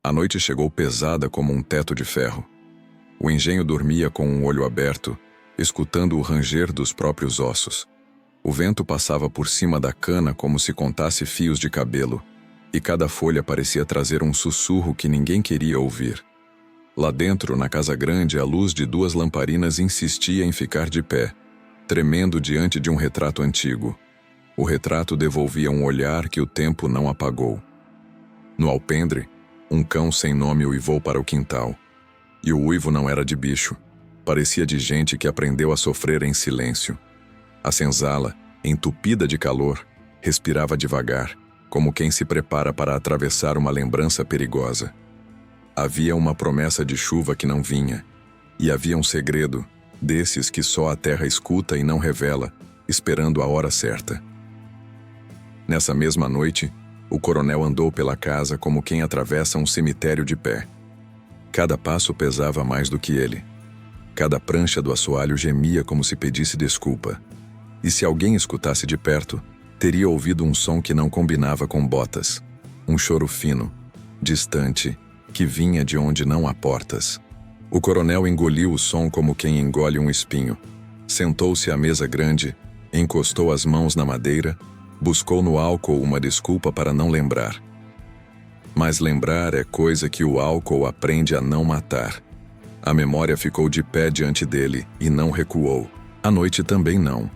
A noite chegou pesada como um teto de ferro. O engenho dormia com um olho aberto, escutando o ranger dos próprios ossos. O vento passava por cima da cana como se contasse fios de cabelo, e cada folha parecia trazer um sussurro que ninguém queria ouvir. Lá dentro, na casa grande, a luz de 2 lamparinas insistia em ficar de pé, tremendo diante de um retrato antigo. O retrato devolvia um olhar que o tempo não apagou. No alpendre, um cão sem nome uivou para o quintal. E o uivo não era de bicho. Parecia de gente que aprendeu a sofrer em silêncio. A senzala, entupida de calor, respirava devagar, como quem se prepara para atravessar uma lembrança perigosa. Havia uma promessa de chuva que não vinha. E havia um segredo, desses que só a terra escuta e não revela, esperando a hora certa. Nessa mesma noite, o coronel andou pela casa como quem atravessa um cemitério de pé. Cada passo pesava mais do que ele. Cada prancha do assoalho gemia como se pedisse desculpa. E se alguém escutasse de perto, teria ouvido um som que não combinava com botas. Um choro fino, distante, que vinha de onde não há portas. O coronel engoliu o som como quem engole um espinho. Sentou-se à mesa grande, encostou as mãos na madeira, buscou no álcool uma desculpa para não lembrar. Mas lembrar é coisa que o álcool aprende a não matar. A memória ficou de pé diante dele e não recuou. A noite também não.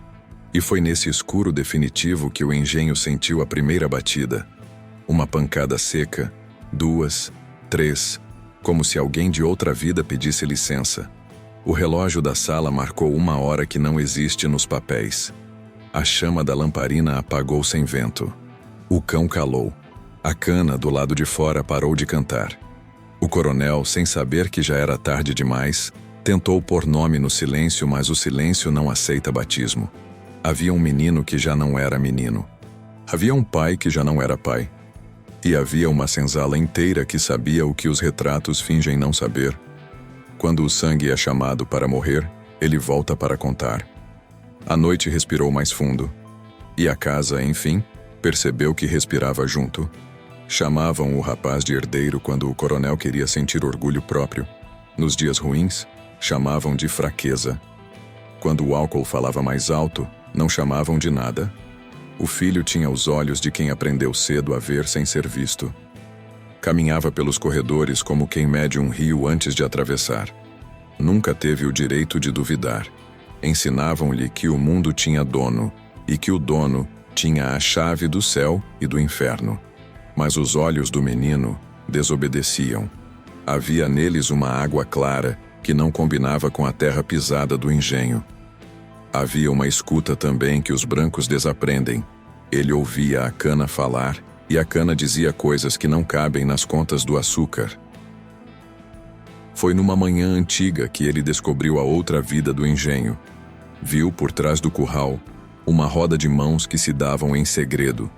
E foi nesse escuro definitivo que o engenho sentiu a primeira batida. Uma pancada seca, 2, 3, como se alguém de outra vida pedisse licença. O relógio da sala marcou 1 hora que não existe nos papéis. A chama da lamparina apagou sem vento. O cão calou. A cana do lado de fora parou de cantar. O coronel, sem saber que já era tarde demais, tentou pôr nome no silêncio, mas o silêncio não aceita batismo. Havia um menino que já não era menino. Havia um pai que já não era pai. E havia uma senzala inteira que sabia o que os retratos fingem não saber. Quando o sangue é chamado para morrer, ele volta para contar. A noite respirou mais fundo. E a casa, enfim, percebeu que respirava junto. Chamavam o rapaz de herdeiro quando o coronel queria sentir orgulho próprio. Nos dias ruins, chamavam de fraqueza. Quando o álcool falava mais alto, não chamavam de nada. O filho tinha os olhos de quem aprendeu cedo a ver sem ser visto. Caminhava pelos corredores como quem mede um rio antes de atravessar. Nunca teve o direito de duvidar. Ensinavam-lhe que o mundo tinha dono, e que o dono tinha a chave do céu e do inferno. Mas os olhos do menino desobedeciam. Havia neles uma água clara que não combinava com a terra pisada do engenho. Havia uma escuta também que os brancos desaprendem. Ele ouvia a cana falar, e a cana dizia coisas que não cabem nas contas do açúcar. Foi numa manhã antiga que ele descobriu a outra vida do engenho. Viu, por trás do curral, uma roda de mãos que se davam em segredo.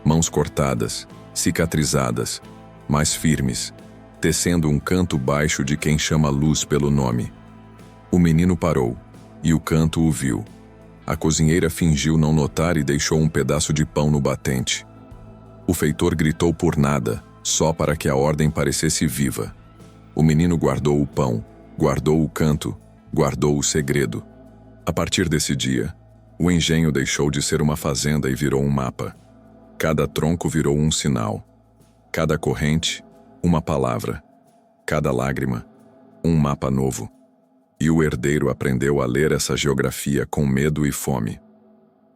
Mãos cortadas, cicatrizadas, mas firmes, tecendo um canto baixo de quem chama luz pelo nome. O menino parou, e o canto o viu. A cozinheira fingiu não notar e deixou um pedaço de pão no batente. O feitor gritou por nada, só para que a ordem parecesse viva. O menino guardou o pão, guardou o canto, guardou o segredo. A partir desse dia, o engenho deixou de ser uma fazenda e virou um mapa. Cada tronco virou um sinal. Cada corrente, uma palavra. Cada lágrima, um mapa novo. E o herdeiro aprendeu a ler essa geografia com medo e fome.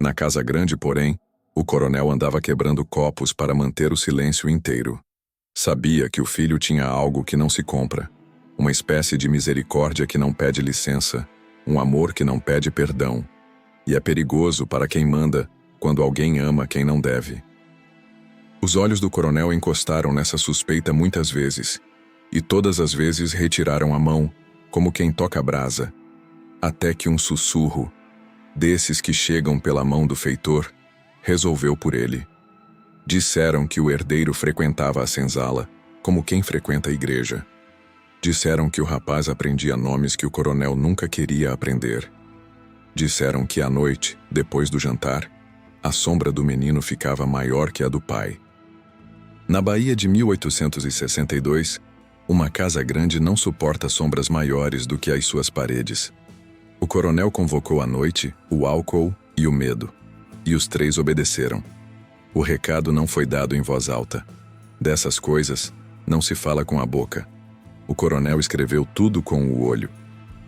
Na casa grande, porém, o coronel andava quebrando copos para manter o silêncio inteiro. Sabia que o filho tinha algo que não se compra. Uma espécie de misericórdia que não pede licença. Um amor que não pede perdão. E é perigoso para quem manda quando alguém ama quem não deve. Os olhos do coronel encostaram nessa suspeita muitas vezes, e todas as vezes retiraram a mão, como quem toca a brasa, até que um sussurro, desses que chegam pela mão do feitor, resolveu por ele. Disseram que o herdeiro frequentava a senzala, como quem frequenta a igreja. Disseram que o rapaz aprendia nomes que o coronel nunca queria aprender. Disseram que à noite, depois do jantar, a sombra do menino ficava maior que a do pai. Na Bahia de 1862, uma casa grande não suporta sombras maiores do que as suas paredes. O coronel convocou a noite, o álcool e o medo. E os três obedeceram. O recado não foi dado em voz alta. Dessas coisas, não se fala com a boca. O coronel escreveu tudo com o olho.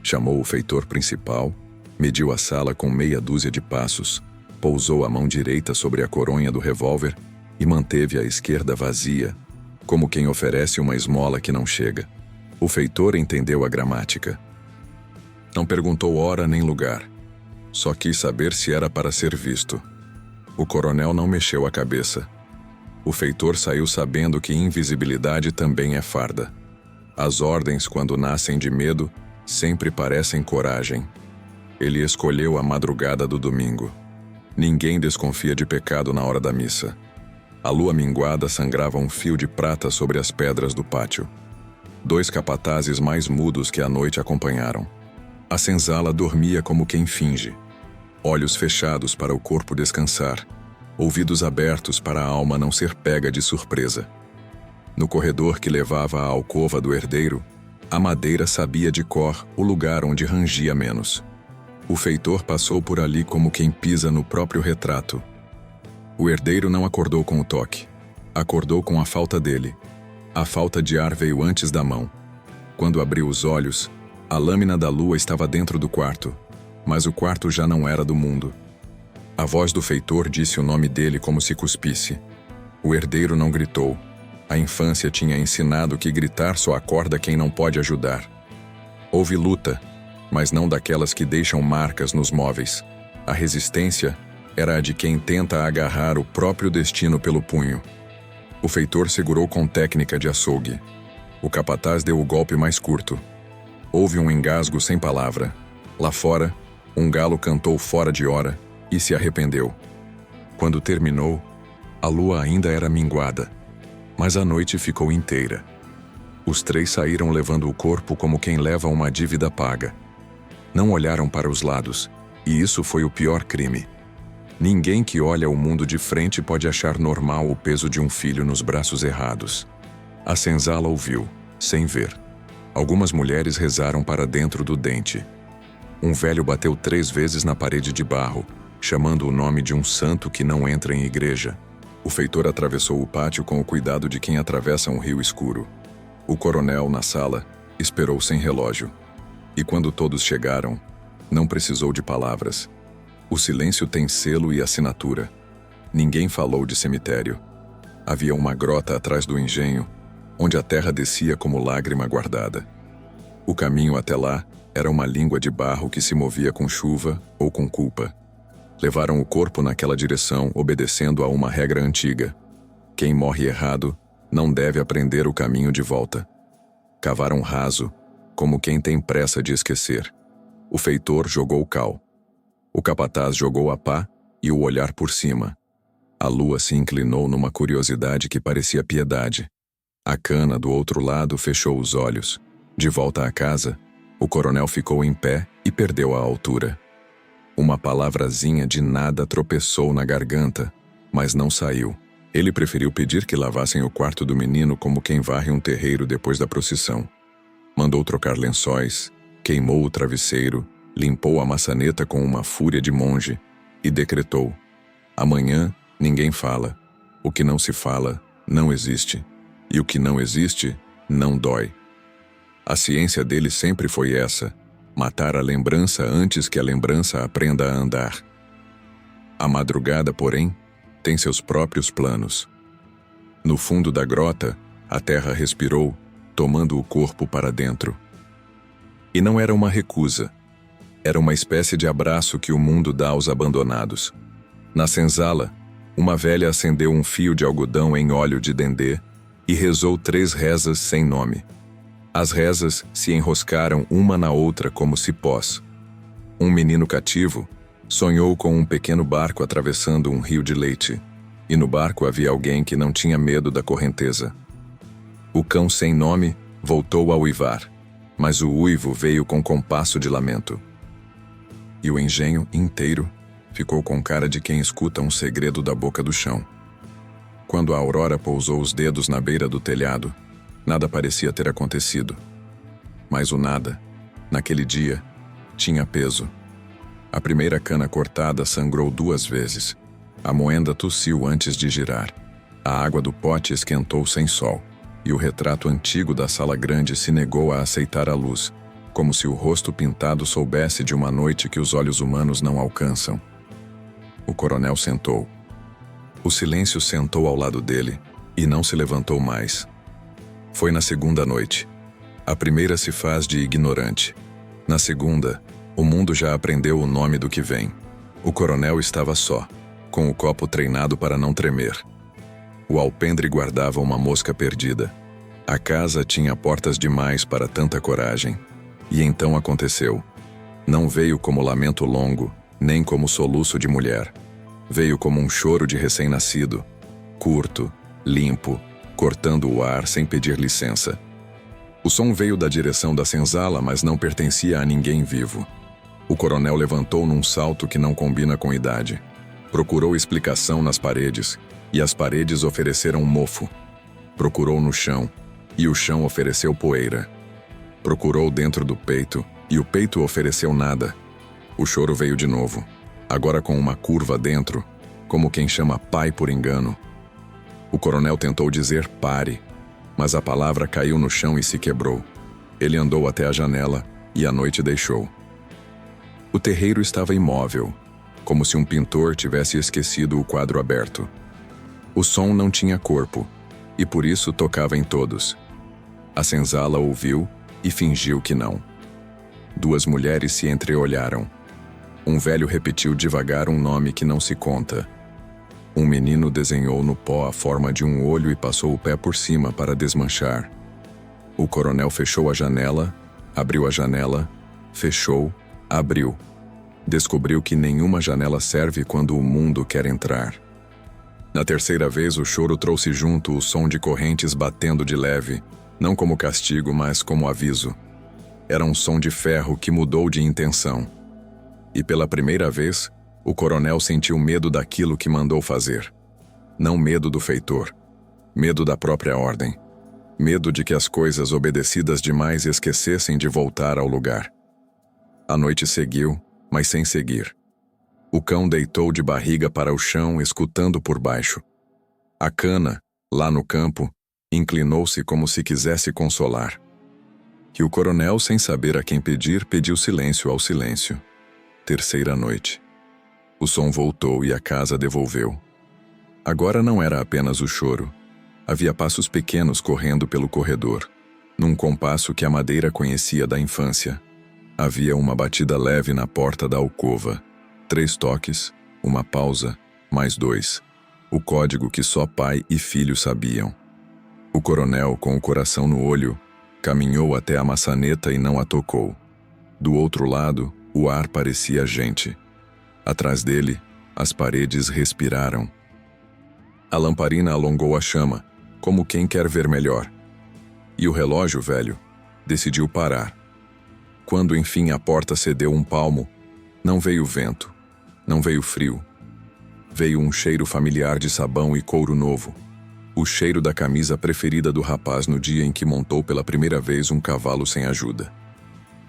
Chamou o feitor principal, mediu a sala com meia dúzia de passos, pousou a mão direita sobre a coronha do revólver e manteve a esquerda vazia, como quem oferece uma esmola que não chega. O feitor entendeu a gramática. Não perguntou hora nem lugar. Só quis saber se era para ser visto. O coronel não mexeu a cabeça. O feitor saiu sabendo que invisibilidade também é farda. As ordens, quando nascem de medo, sempre parecem coragem. Ele escolheu a madrugada do domingo. Ninguém desconfia de pecado na hora da missa. A lua minguada sangrava um fio de prata sobre as pedras do pátio. 2 capatazes mais mudos que a noite acompanharam. A senzala dormia como quem finge. Olhos fechados para o corpo descansar, ouvidos abertos para a alma não ser pega de surpresa. No corredor que levava à alcova do herdeiro, a madeira sabia de cor o lugar onde rangia menos. O feitor passou por ali como quem pisa no próprio retrato. O herdeiro não acordou com o toque. Acordou com a falta dele. A falta de ar veio antes da mão. Quando abriu os olhos, a lâmina da lua estava dentro do quarto, mas o quarto já não era do mundo. A voz do feitor disse o nome dele como se cuspisse. O herdeiro não gritou. A infância tinha ensinado que gritar só acorda quem não pode ajudar. Houve luta, mas não daquelas que deixam marcas nos móveis. A resistência era a de quem tenta agarrar o próprio destino pelo punho. O feitor segurou com técnica de açougue. O capataz deu o golpe mais curto. Houve um engasgo sem palavra. Lá fora, um galo cantou fora de hora e se arrependeu. Quando terminou, a lua ainda era minguada, mas a noite ficou inteira. Os três saíram levando o corpo como quem leva uma dívida paga. Não olharam para os lados, e isso foi o pior crime. Ninguém que olha o mundo de frente pode achar normal o peso de um filho nos braços errados. A senzala ouviu, sem ver. Algumas mulheres rezaram para dentro do dente. Um velho bateu 3 vezes na parede de barro, chamando o nome de um santo que não entra em igreja. O feitor atravessou o pátio com o cuidado de quem atravessa um rio escuro. O coronel, na sala, esperou sem relógio. E quando todos chegaram, não precisou de palavras. O silêncio tem selo e assinatura. Ninguém falou de cemitério. Havia uma grota atrás do engenho, onde a terra descia como lágrima guardada. O caminho até lá era uma língua de barro que se movia com chuva ou com culpa. Levaram o corpo naquela direção, obedecendo a uma regra antiga. Quem morre errado não deve aprender o caminho de volta. Cavaram raso, como quem tem pressa de esquecer. O feitor jogou o cal. O capataz jogou a pá e o olhar por cima. A lua se inclinou numa curiosidade que parecia piedade. A cana do outro lado fechou os olhos. De volta à casa, o coronel ficou em pé e perdeu a altura. Uma palavrazinha de nada tropeçou na garganta, mas não saiu. Ele preferiu pedir que lavassem o quarto do menino como quem varre um terreiro depois da procissão. Mandou trocar lençóis, queimou o travesseiro, limpou a maçaneta com uma fúria de monge e decretou: amanhã ninguém fala. O que não se fala não existe, e o que não existe não dói. A ciência dele sempre foi essa: matar a lembrança antes que a lembrança aprenda a andar. A madrugada, porém, tem seus próprios planos. No fundo da grota, a terra respirou, tomando o corpo para dentro. E não era uma recusa. Era uma espécie de abraço que o mundo dá aos abandonados. Na senzala, uma velha acendeu um fio de algodão em óleo de dendê e rezou 3 rezas sem nome. As rezas se enroscaram uma na outra como cipós. Um menino cativo sonhou com um pequeno barco atravessando um rio de leite, e no barco havia alguém que não tinha medo da correnteza. O cão sem nome voltou a uivar, mas o uivo veio com compasso de lamento. E o engenho inteiro ficou com cara de quem escuta um segredo da boca do chão. Quando a Aurora pousou os dedos na beira do telhado, nada parecia ter acontecido. Mas o nada, naquele dia, tinha peso. A primeira cana cortada sangrou 2 vezes. A moenda tossiu antes de girar. A água do pote esquentou sem sol. E o retrato antigo da sala grande se negou a aceitar a luz, como se o rosto pintado soubesse de uma noite que os olhos humanos não alcançam. O coronel sentou. O silêncio sentou ao lado dele e não se levantou mais. Foi na segunda noite. A primeira se faz de ignorante. Na segunda, o mundo já aprendeu o nome do que vem. O coronel estava só, com o copo treinado para não tremer. O alpendre guardava uma mosca perdida. A casa tinha portas demais para tanta coragem. E então aconteceu. Não veio como lamento longo, nem como soluço de mulher. Veio como um choro de recém-nascido, curto, limpo, cortando o ar sem pedir licença. O som veio da direção da senzala, mas não pertencia a ninguém vivo. O coronel levantou num salto que não combina com idade. Procurou explicação nas paredes, e as paredes ofereceram mofo. Procurou no chão, e o chão ofereceu poeira. Procurou dentro do peito, e o peito ofereceu nada. O choro veio de novo, agora com uma curva dentro, como quem chama pai por engano. O coronel tentou dizer pare, mas a palavra caiu no chão e se quebrou. Ele andou até a janela, e a noite deixou. O terreiro estava imóvel, como se um pintor tivesse esquecido o quadro aberto. O som não tinha corpo, e por isso tocava em todos. A senzala ouviu e fingiu que não. 2 mulheres se entreolharam. Um velho repetiu devagar um nome que não se conta. Um menino desenhou no pó a forma de um olho e passou o pé por cima para desmanchar. O coronel fechou a janela, abriu a janela, fechou, abriu. Descobriu que nenhuma janela serve quando o mundo quer entrar. Na terceira vez, o choro trouxe junto o som de correntes batendo de leve, não como castigo, mas como aviso. Era um som de ferro que mudou de intenção. E pela primeira vez, o coronel sentiu medo daquilo que mandou fazer. Não medo do feitor. Medo da própria ordem. Medo de que as coisas obedecidas demais esquecessem de voltar ao lugar. A noite seguiu, mas sem seguir. O cão deitou de barriga para o chão, escutando por baixo. A cana, lá no campo, inclinou-se como se quisesse consolar. E o coronel, sem saber a quem pedir, pediu silêncio ao silêncio. Terceira noite. O som voltou e a casa devolveu. Agora não era apenas o choro. Havia passos pequenos correndo pelo corredor, num compasso que a madeira conhecia da infância. Havia uma batida leve na porta da alcova. 3 toques, uma pausa, mais 2. O código que só pai e filho sabiam. O coronel, com o coração no olho, caminhou até a maçaneta e não a tocou. Do outro lado, o ar parecia gente. Atrás dele, as paredes respiraram. A lamparina alongou a chama, como quem quer ver melhor. E o relógio velho decidiu parar. Quando enfim a porta cedeu um palmo, não veio vento, não veio frio. Veio um cheiro familiar de sabão e couro novo. O cheiro da camisa preferida do rapaz no dia em que montou pela primeira vez um cavalo sem ajuda.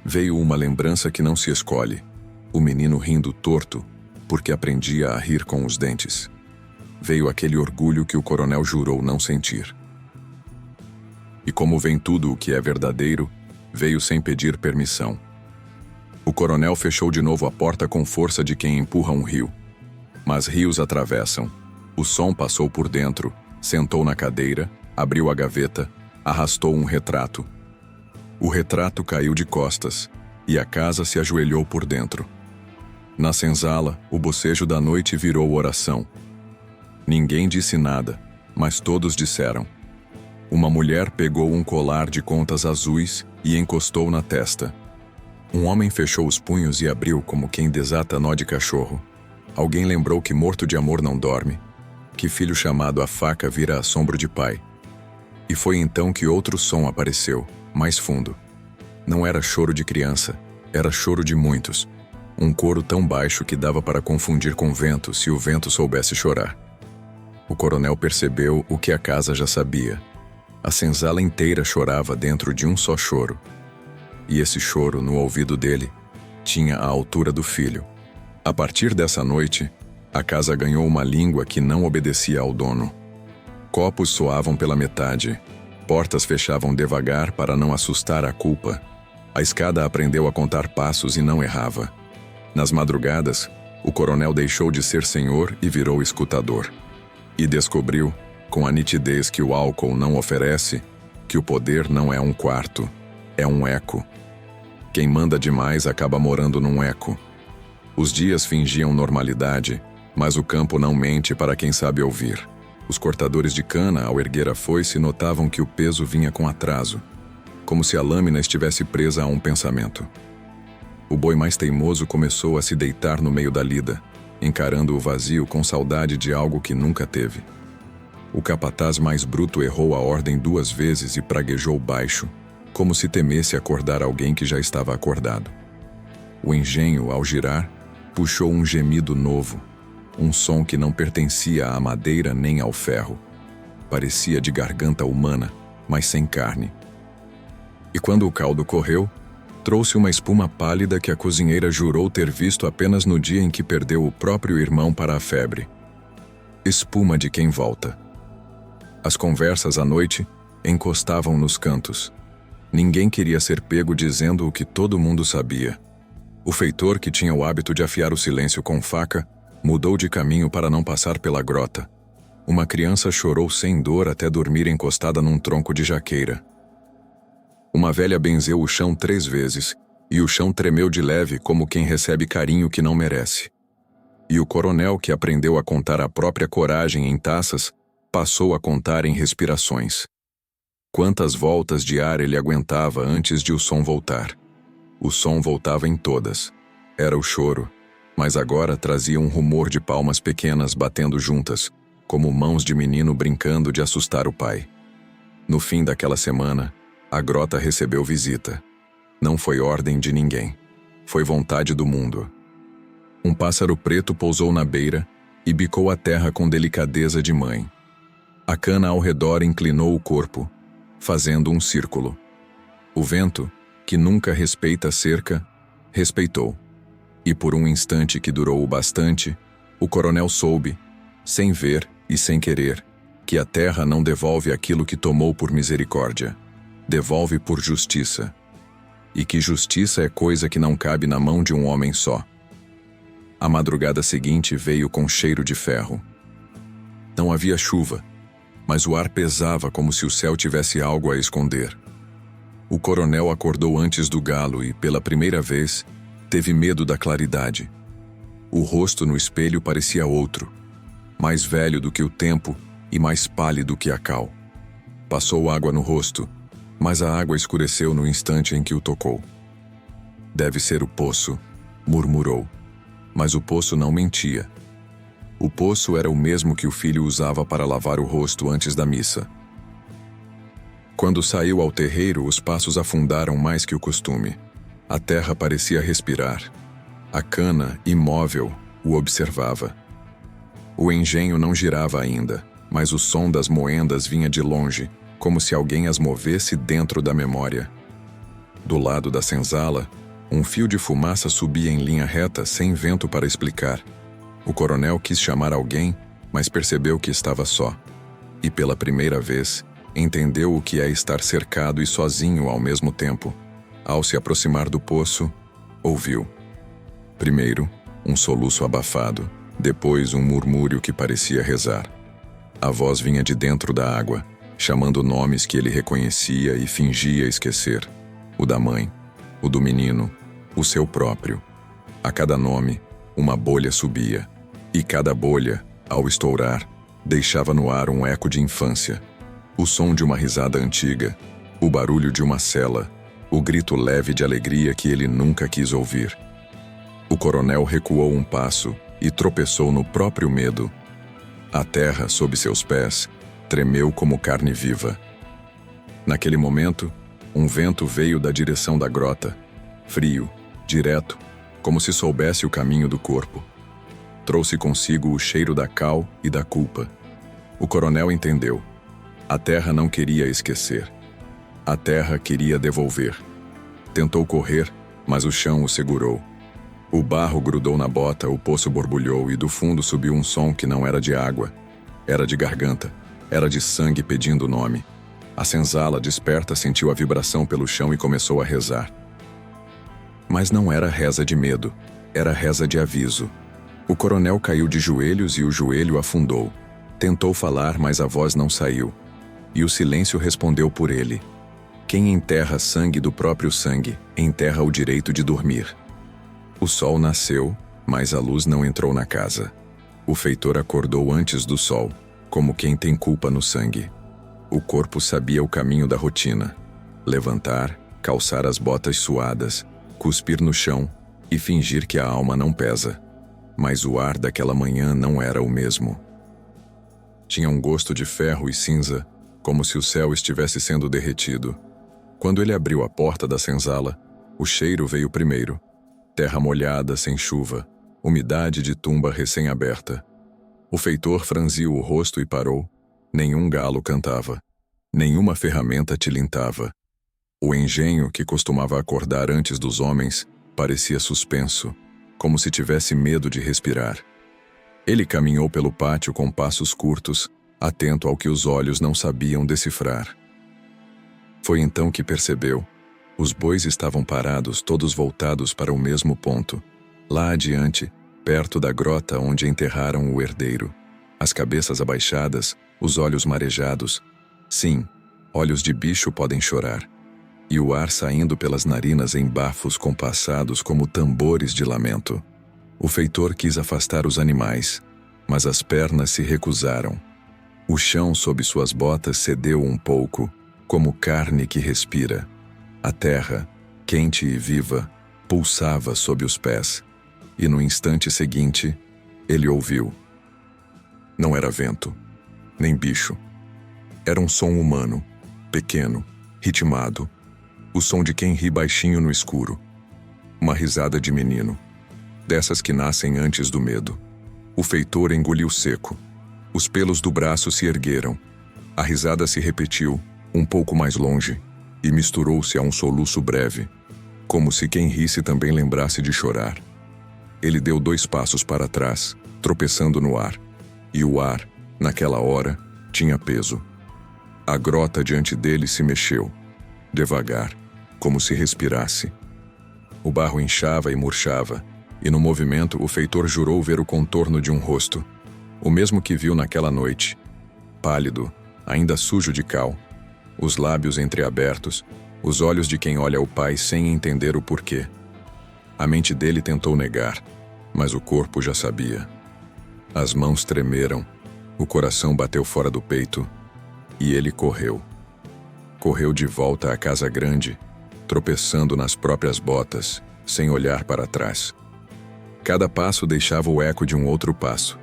Veio uma lembrança que não se escolhe. O menino rindo torto, porque aprendia a rir com os dentes. Veio aquele orgulho que o coronel jurou não sentir. E como vem tudo o que é verdadeiro, veio sem pedir permissão. O coronel fechou de novo a porta com força de quem empurra um rio. Mas rios atravessam. O som passou por dentro, sentou na cadeira, abriu a gaveta, arrastou um retrato. O retrato caiu de costas, e a casa se ajoelhou por dentro. Na senzala, o bocejo da noite virou oração. Ninguém disse nada, mas todos disseram. Uma mulher pegou um colar de contas azuis e encostou na testa. Um homem fechou os punhos e abriu como quem desata nó de cachorro. Alguém lembrou que morto de amor não dorme, que filho chamado a faca vira assombro de pai. E foi então que outro som apareceu, mais fundo. Não era choro de criança, era choro de muitos. Um coro tão baixo que dava para confundir com vento se o vento soubesse chorar. O coronel percebeu o que a casa já sabia. A senzala inteira chorava dentro de um só choro. E esse choro, no ouvido dele, tinha a altura do filho. A partir dessa noite, a casa ganhou uma língua que não obedecia ao dono. Copos soavam pela metade, portas fechavam devagar para não assustar a culpa. A escada aprendeu a contar passos e não errava. Nas madrugadas, o coronel deixou de ser senhor e virou escutador. E descobriu, com a nitidez que o álcool não oferece, que o poder não é um quarto, é um eco. Quem manda demais acaba morando num eco. Os dias fingiam normalidade, mas o campo não mente para quem sabe ouvir. Os cortadores de cana, ao erguer a foice, notavam que o peso vinha com atraso, como se a lâmina estivesse presa a um pensamento. O boi mais teimoso começou a se deitar no meio da lida, encarando o vazio com saudade de algo que nunca teve. O capataz mais bruto errou a ordem 2 vezes e praguejou baixo, como se temesse acordar alguém que já estava acordado. O engenho, ao girar, puxou um gemido novo, um som que não pertencia à madeira nem ao ferro. Parecia de garganta humana, mas sem carne. E quando o caldo correu, trouxe uma espuma pálida que a cozinheira jurou ter visto apenas no dia em que perdeu o próprio irmão para a febre. Espuma de quem volta. As conversas à noite encostavam nos cantos. Ninguém queria ser pego dizendo o que todo mundo sabia. O feitor, que tinha o hábito de afiar o silêncio com faca, mudou de caminho para não passar pela grota. Uma criança chorou sem dor até dormir encostada num tronco de jaqueira. Uma velha benzeu o chão 3 vezes, e o chão tremeu de leve como quem recebe carinho que não merece. E o coronel, que aprendeu a contar a própria coragem em taças, passou a contar em respirações. Quantas voltas de ar ele aguentava antes de o som voltar? O som voltava em todas. Era o choro, mas agora trazia um rumor de palmas pequenas batendo juntas, como mãos de menino brincando de assustar o pai. No fim daquela semana, a grota recebeu visita. Não foi ordem de ninguém. Foi vontade do mundo. Um pássaro preto pousou na beira e bicou a terra com delicadeza de mãe. A cana ao redor inclinou o corpo, fazendo um círculo. O vento, que nunca respeita a cerca, respeitou. E por um instante que durou o bastante, o coronel soube, sem ver e sem querer, que a terra não devolve aquilo que tomou por misericórdia. Devolve por justiça. E que justiça é coisa que não cabe na mão de um homem só. A madrugada seguinte veio com cheiro de ferro. Não havia chuva, mas o ar pesava como se o céu tivesse algo a esconder. O coronel acordou antes do galo e, pela primeira vez, teve medo da claridade. O rosto no espelho parecia outro, mais velho do que o tempo e mais pálido que a cal. Passou água no rosto, mas a água escureceu no instante em que o tocou. Deve ser o poço, murmurou. Mas o poço não mentia. O poço era o mesmo que o filho usava para lavar o rosto antes da missa. Quando saiu ao terreiro, os passos afundaram mais que o costume. A terra parecia respirar. A cana, imóvel, o observava. O engenho não girava ainda, mas o som das moendas vinha de longe, como se alguém as movesse dentro da memória. Do lado da senzala, um fio de fumaça subia em linha reta sem vento para explicar. O coronel quis chamar alguém, mas percebeu que estava só. E pela primeira vez, entendeu o que é estar cercado e sozinho ao mesmo tempo. Ao se aproximar do poço, ouviu. Primeiro, um soluço abafado, depois um murmúrio que parecia rezar. A voz vinha de dentro da água, chamando nomes que ele reconhecia e fingia esquecer. O da mãe, o do menino, o seu próprio. A cada nome, uma bolha subia, e cada bolha, ao estourar, deixava no ar um eco de infância. O som de uma risada antiga, o barulho de uma cela, o grito leve de alegria que ele nunca quis ouvir. O coronel recuou um passo e tropeçou no próprio medo. A terra, sob seus pés, tremeu como carne viva. Naquele momento, um vento veio da direção da grota, frio, direto, como se soubesse o caminho do corpo. Trouxe consigo o cheiro da cal e da culpa. O coronel entendeu. A terra não queria esquecer. A terra queria devolver. Tentou correr, mas o chão o segurou. O barro grudou na bota, o poço borbulhou e do fundo subiu um som que não era de água. Era de garganta. Era de sangue pedindo o nome. A senzala, desperta, sentiu a vibração pelo chão e começou a rezar. Mas não era reza de medo. Era reza de aviso. O coronel caiu de joelhos e o joelho afundou. Tentou falar, mas a voz não saiu. E o silêncio respondeu por ele. Quem enterra sangue do próprio sangue, enterra o direito de dormir. O sol nasceu, mas a luz não entrou na casa. O feitor acordou antes do sol, como quem tem culpa no sangue. O corpo sabia o caminho da rotina. Levantar, calçar as botas suadas, cuspir no chão e fingir que a alma não pesa. Mas o ar daquela manhã não era o mesmo. Tinha um gosto de ferro e cinza, como se o céu estivesse sendo derretido. Quando ele abriu a porta da senzala, o cheiro veio primeiro. Terra molhada, sem chuva, umidade de tumba recém-aberta. O feitor franziu o rosto e parou. Nenhum galo cantava. Nenhuma ferramenta tilintava. O engenho, que costumava acordar antes dos homens, parecia suspenso, como se tivesse medo de respirar. Ele caminhou pelo pátio com passos curtos, atento ao que os olhos não sabiam decifrar. Foi então que percebeu. Os bois estavam parados, todos voltados para o mesmo ponto. Lá adiante, perto da grota onde enterraram o herdeiro. As cabeças abaixadas, os olhos marejados. Sim, olhos de bicho podem chorar. E o ar saindo pelas narinas em bafos compassados como tambores de lamento. O feitor quis afastar os animais, mas as pernas se recusaram. O chão sob suas botas cedeu um pouco, como carne que respira. A terra, quente e viva, pulsava sob os pés. E no instante seguinte, ele ouviu. Não era vento, nem bicho. Era um som humano, pequeno, ritmado. O som de quem ri baixinho no escuro. Uma risada de menino. Dessas que nascem antes do medo. O feitor engoliu seco. Os pelos do braço se ergueram. A risada se repetiu, um pouco mais longe, e misturou-se a um soluço breve, como se quem risse também lembrasse de chorar. Ele deu 2 passos para trás, tropeçando no ar. E o ar, naquela hora, tinha peso. A grota diante dele se mexeu, devagar, como se respirasse. O barro inchava e murchava, e no movimento o feitor jurou ver o contorno de um rosto, o mesmo que viu naquela noite, pálido, ainda sujo de cal, os lábios entreabertos, os olhos de quem olha o pai sem entender o porquê. A mente dele tentou negar, mas o corpo já sabia. As mãos tremeram, o coração bateu fora do peito, e ele correu. Correu de volta à casa grande, tropeçando nas próprias botas, sem olhar para trás. Cada passo deixava o eco de um outro passo,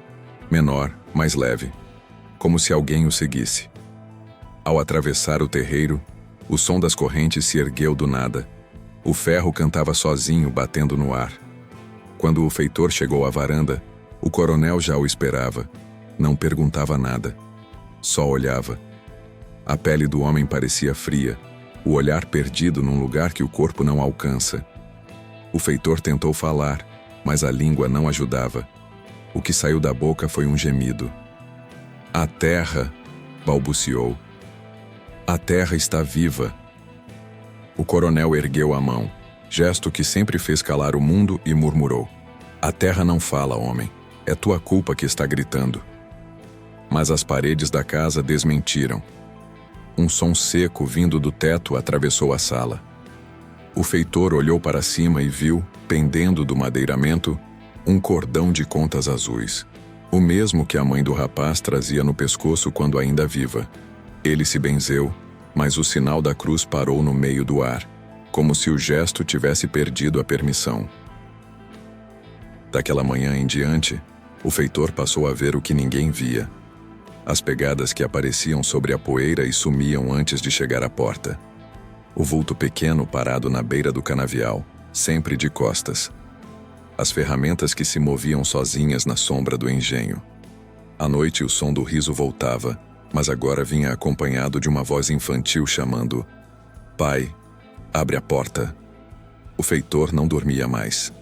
menor, mais leve, como se alguém o seguisse. Ao atravessar o terreiro, o som das correntes se ergueu do nada. O ferro cantava sozinho, batendo no ar. Quando o feitor chegou à varanda, o coronel já o esperava. Não perguntava nada. Só olhava. A pele do homem parecia fria, o olhar perdido num lugar que o corpo não alcança. O feitor tentou falar, mas a língua não ajudava. O que saiu da boca foi um gemido. A terra, balbuciou. A terra está viva. O coronel ergueu a mão, gesto que sempre fez calar o mundo, e murmurou. A terra não fala, homem. É tua culpa que está gritando. Mas as paredes da casa desmentiram. Um som seco vindo do teto atravessou a sala. O feitor olhou para cima e viu, pendendo do madeiramento, um cordão de contas azuis. O mesmo que a mãe do rapaz trazia no pescoço quando ainda viva. Ele se benzeu, mas o sinal da cruz parou no meio do ar, como se o gesto tivesse perdido a permissão. Daquela manhã em diante, o feitor passou a ver o que ninguém via. As pegadas que apareciam sobre a poeira e sumiam antes de chegar à porta. O vulto pequeno parado na beira do canavial, sempre de costas. As ferramentas que se moviam sozinhas na sombra do engenho. À noite o som do riso voltava, mas agora vinha acompanhado de uma voz infantil chamando: "Pai, abre a porta." O feitor não dormia mais.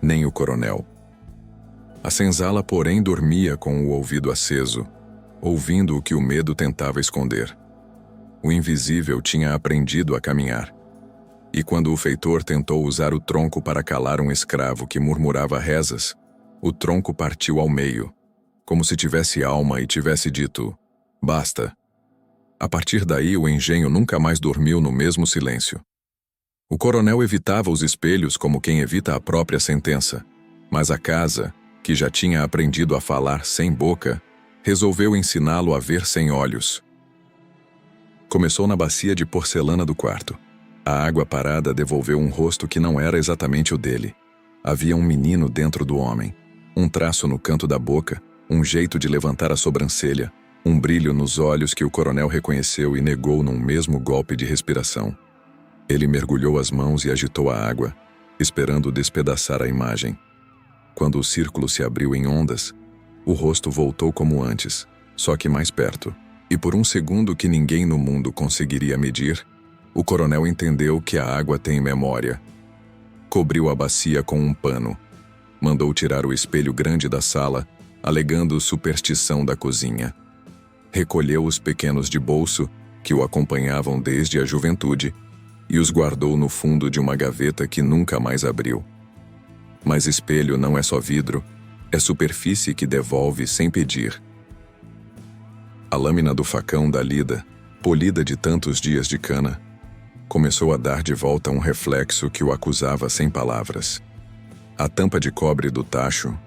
Nem o coronel. A senzala, porém, dormia com o ouvido aceso, ouvindo o que o medo tentava esconder. O invisível tinha aprendido a caminhar. E quando o feitor tentou usar o tronco para calar um escravo que murmurava rezas, o tronco partiu ao meio, como se tivesse alma e tivesse dito: "Basta." A partir daí, o engenho nunca mais dormiu no mesmo silêncio. O coronel evitava os espelhos como quem evita a própria sentença, mas a casa, que já tinha aprendido a falar sem boca, resolveu ensiná-lo a ver sem olhos. Começou na bacia de porcelana do quarto. A água parada devolveu um rosto que não era exatamente o dele. Havia um menino dentro do homem, um traço no canto da boca, um jeito de levantar a sobrancelha, um brilho nos olhos que o coronel reconheceu e negou num mesmo golpe de respiração. Ele mergulhou as mãos e agitou a água, esperando despedaçar a imagem. Quando o círculo se abriu em ondas, o rosto voltou como antes, só que mais perto. E por um segundo que ninguém no mundo conseguiria medir, o coronel entendeu que a água tem memória. Cobriu a bacia com um pano. Mandou tirar o espelho grande da sala, alegando superstição da cozinha. Recolheu os pequenos de bolso, que o acompanhavam desde a juventude, e os guardou no fundo de uma gaveta que nunca mais abriu. Mas espelho não é só vidro, é superfície que devolve sem pedir. A lâmina do facão da lida, polida de tantos dias de cana, começou a dar de volta um reflexo que o acusava sem palavras. A tampa de cobre do tacho,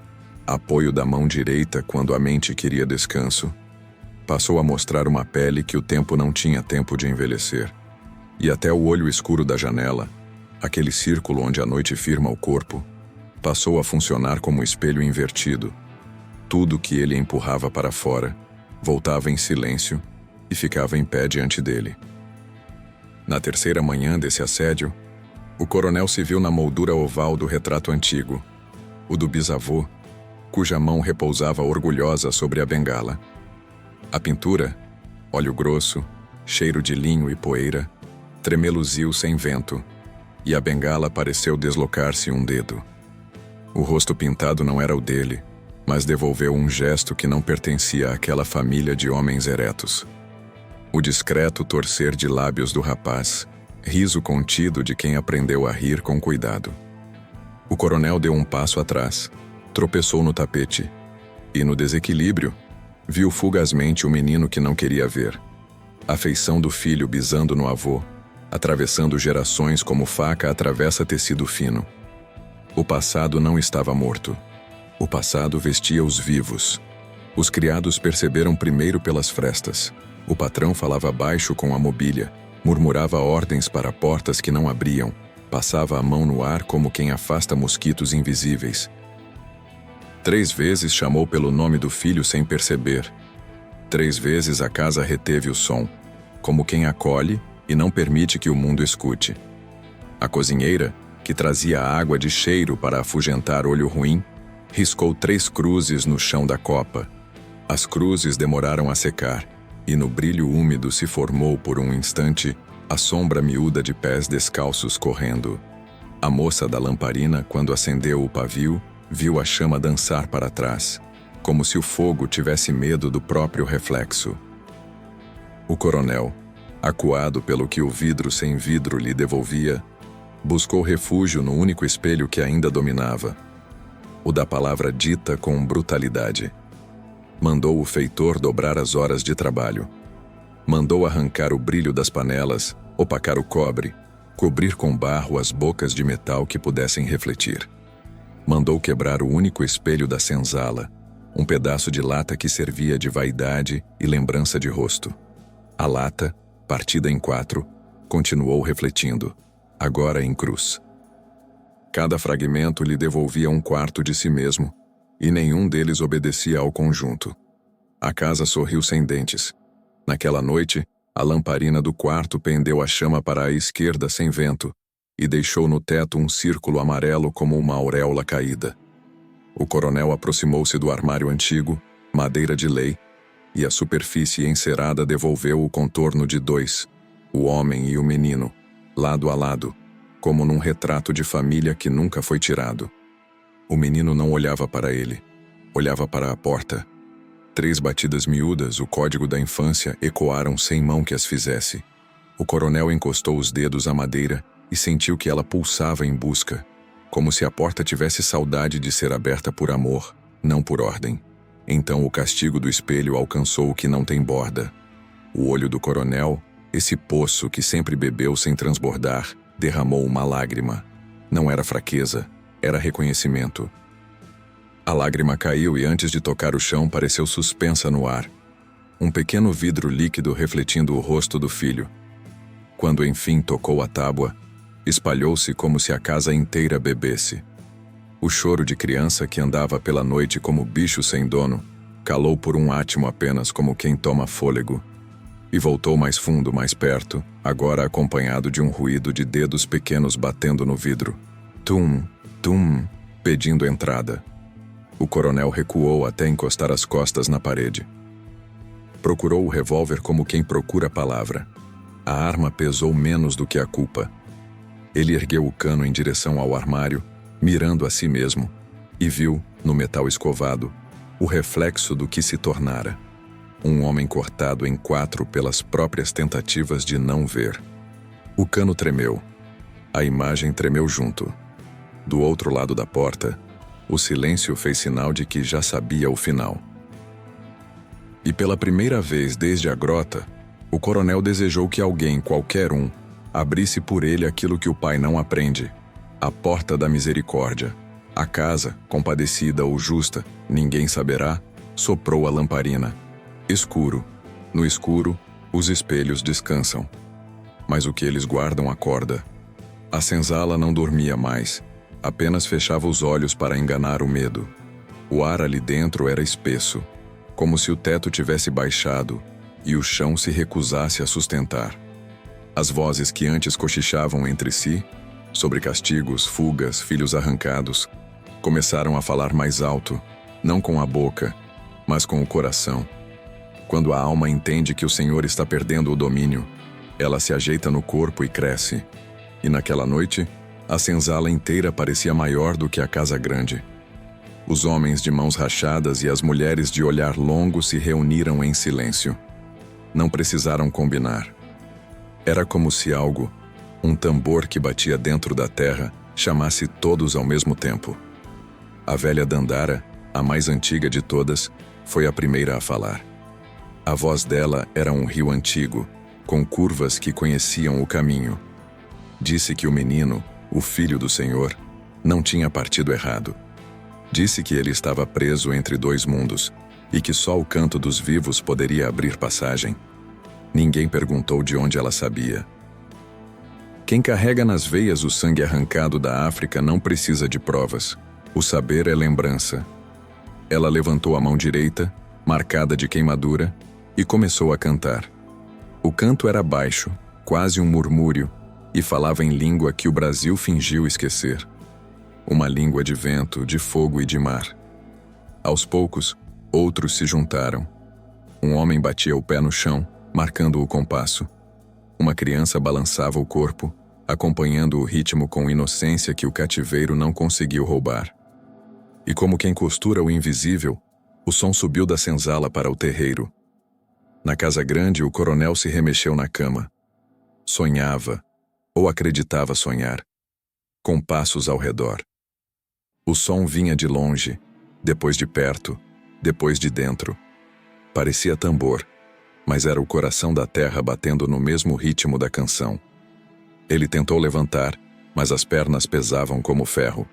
apoio da mão direita quando a mente queria descanso, passou a mostrar uma pele que o tempo não tinha tempo de envelhecer. E até o olho escuro da janela, aquele círculo onde a noite firma o corpo, passou a funcionar como espelho invertido. Tudo que ele empurrava para fora voltava em silêncio e ficava em pé diante dele. Na terceira manhã desse assédio, o coronel se viu na moldura oval do retrato antigo, o do bisavô, cuja mão repousava orgulhosa sobre a bengala. A pintura, óleo grosso, cheiro de linho e poeira, tremeluziu sem vento, e a bengala pareceu deslocar-se um dedo. O rosto pintado não era o dele, mas devolveu um gesto que não pertencia àquela família de homens eretos. O discreto torcer de lábios do rapaz, riso contido de quem aprendeu a rir com cuidado. O coronel deu um passo atrás, tropeçou no tapete, e no desequilíbrio, viu fugazmente o menino que não queria ver. A feição do filho bisando no avô, atravessando gerações como faca atravessa tecido fino. O passado não estava morto. O passado vestia os vivos. Os criados perceberam primeiro pelas frestas. O patrão falava baixo com a mobília, murmurava ordens para portas que não abriam, passava a mão no ar como quem afasta mosquitos invisíveis. 3 vezes chamou pelo nome do filho sem perceber. 3 vezes a casa reteve o som, como quem acolhe e não permite que o mundo escute. A cozinheira, que trazia água de cheiro para afugentar olho ruim, riscou 3 cruzes no chão da copa. As cruzes demoraram a secar, e no brilho úmido se formou por um instante a sombra miúda de pés descalços correndo. A moça da lamparina, quando acendeu o pavio, viu a chama dançar para trás, como se o fogo tivesse medo do próprio reflexo. O coronel, acuado pelo que o vidro sem vidro lhe devolvia, buscou refúgio no único espelho que ainda dominava, o da palavra dita com brutalidade. Mandou o feitor dobrar as horas de trabalho. Mandou arrancar o brilho das panelas, opacar o cobre, cobrir com barro as bocas de metal que pudessem refletir. Mandou quebrar o único espelho da senzala, um pedaço de lata que servia de vaidade e lembrança de rosto. A lata, partida em 4, continuou refletindo, agora em cruz. Cada fragmento lhe devolvia um quarto de si mesmo, e nenhum deles obedecia ao conjunto. A casa sorriu sem dentes. Naquela noite, a lamparina do quarto pendeu a chama para a esquerda sem vento, e deixou no teto um círculo amarelo como uma auréola caída. O coronel aproximou-se do armário antigo, madeira de lei, e a superfície encerada devolveu o contorno de dois, o homem e o menino, lado a lado, como num retrato de família que nunca foi tirado. O menino não olhava para ele, olhava para a porta. 3 batidas miúdas, o código da infância, ecoaram sem mão que as fizesse. O coronel encostou os dedos à madeira e sentiu que ela pulsava em busca, como se a porta tivesse saudade de ser aberta por amor, não por ordem. Então o castigo do espelho alcançou o que não tem borda. O olho do coronel, esse poço que sempre bebeu sem transbordar, derramou uma lágrima. Não era fraqueza, era reconhecimento. A lágrima caiu e antes de tocar o chão pareceu suspensa no ar. Um pequeno vidro líquido refletindo o rosto do filho. Quando enfim tocou a tábua, espalhou-se como se a casa inteira bebesse. O choro de criança que andava pela noite como bicho sem dono, calou por um átimo apenas como quem toma fôlego. E voltou mais fundo, mais perto, agora acompanhado de um ruído de dedos pequenos batendo no vidro. Tum, tum, pedindo entrada. O coronel recuou até encostar as costas na parede. Procurou o revólver como quem procura a palavra. A arma pesou menos do que a culpa. Ele ergueu o cano em direção ao armário, mirando a si mesmo, e viu, no metal escovado, o reflexo do que se tornara. Um homem cortado em 4 pelas próprias tentativas de não ver. O cano tremeu. A imagem tremeu junto. Do outro lado da porta, o silêncio fez sinal de que já sabia o final. E pela primeira vez desde a grota, o coronel desejou que alguém, qualquer um, abrisse por ele aquilo que o pai não aprende, a porta da misericórdia. A casa, compadecida ou justa, ninguém saberá, soprou a lamparina. Escuro. No escuro, os espelhos descansam. Mas o que eles guardam acorda. A senzala não dormia mais, apenas fechava os olhos para enganar o medo. O ar ali dentro era espesso, como se o teto tivesse baixado e o chão se recusasse a sustentar. As vozes que antes cochichavam entre si, sobre castigos, fugas, filhos arrancados, começaram a falar mais alto, não com a boca, mas com o coração. Quando a alma entende que o Senhor está perdendo o domínio, ela se ajeita no corpo e cresce. E naquela noite, a senzala inteira parecia maior do que a casa grande. Os homens de mãos rachadas e as mulheres de olhar longo se reuniram em silêncio. Não precisaram combinar. Era como se algo, um tambor que batia dentro da terra, chamasse todos ao mesmo tempo. A velha Dandara, a mais antiga de todas, foi a primeira a falar. A voz dela era um rio antigo, com curvas que conheciam o caminho. Disse que o menino, o filho do Senhor, não tinha partido errado. Disse que ele estava preso entre 2 mundos e que só o canto dos vivos poderia abrir passagem. Ninguém perguntou de onde ela sabia. Quem carrega nas veias o sangue arrancado da África não precisa de provas. O saber é lembrança. Ela levantou a mão direita, marcada de queimadura, e começou a cantar. O canto era baixo, quase um murmúrio, e falava em língua que o Brasil fingiu esquecer. Uma língua de vento, de fogo e de mar. Aos poucos, outros se juntaram. Um homem batia o pé no chão, marcando o compasso. Uma criança balançava o corpo, acompanhando o ritmo com inocência que o cativeiro não conseguiu roubar. E como quem costura o invisível, o som subiu da senzala para o terreiro. Na casa grande, o coronel se remexeu na cama. Sonhava, ou acreditava sonhar, com passos ao redor. O som vinha de longe, depois de perto, depois de dentro. Parecia tambor, mas era o coração da terra batendo no mesmo ritmo da canção. Ele tentou levantar, mas as pernas pesavam como ferro.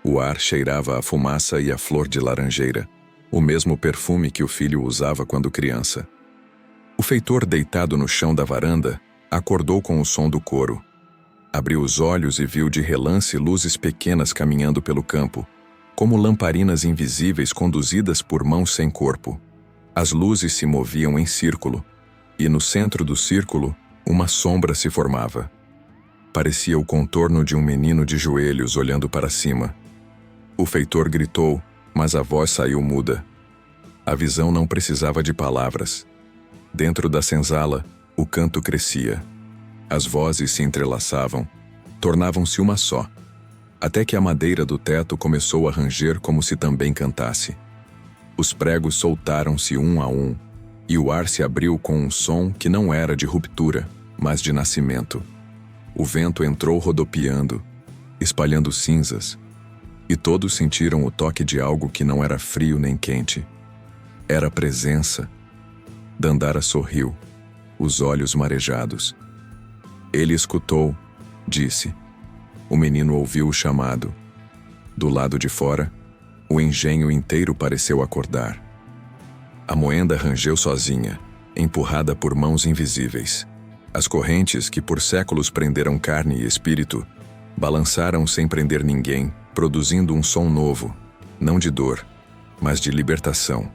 O ar cheirava a fumaça e a flor de laranjeira, o mesmo perfume que o filho usava quando criança. O feitor, deitado no chão da varanda, acordou com o som do coro. Abriu os olhos e viu de relance luzes pequenas caminhando pelo campo, como lamparinas invisíveis conduzidas por mãos sem corpo. As luzes se moviam em círculo, e no centro do círculo, uma sombra se formava. Parecia o contorno de um menino de joelhos olhando para cima. O feitor gritou, mas a voz saiu muda. A visão não precisava de palavras. Dentro da senzala, o canto crescia. As vozes se entrelaçavam, tornavam-se uma só, até que a madeira do teto começou a ranger como se também cantasse. Os pregos soltaram-se um a um, e o ar se abriu com um som que não era de ruptura, mas de nascimento. O vento entrou rodopiando, espalhando cinzas, e todos sentiram o toque de algo que não era frio nem quente. Era presença. Dandara sorriu, os olhos marejados. Ele escutou, disse. O menino ouviu o chamado. Do lado de fora, o engenho inteiro pareceu acordar. A moenda rangeu sozinha, empurrada por mãos invisíveis. As correntes que por séculos prenderam carne e espírito balançaram sem prender ninguém, produzindo um som novo, não de dor, mas de libertação.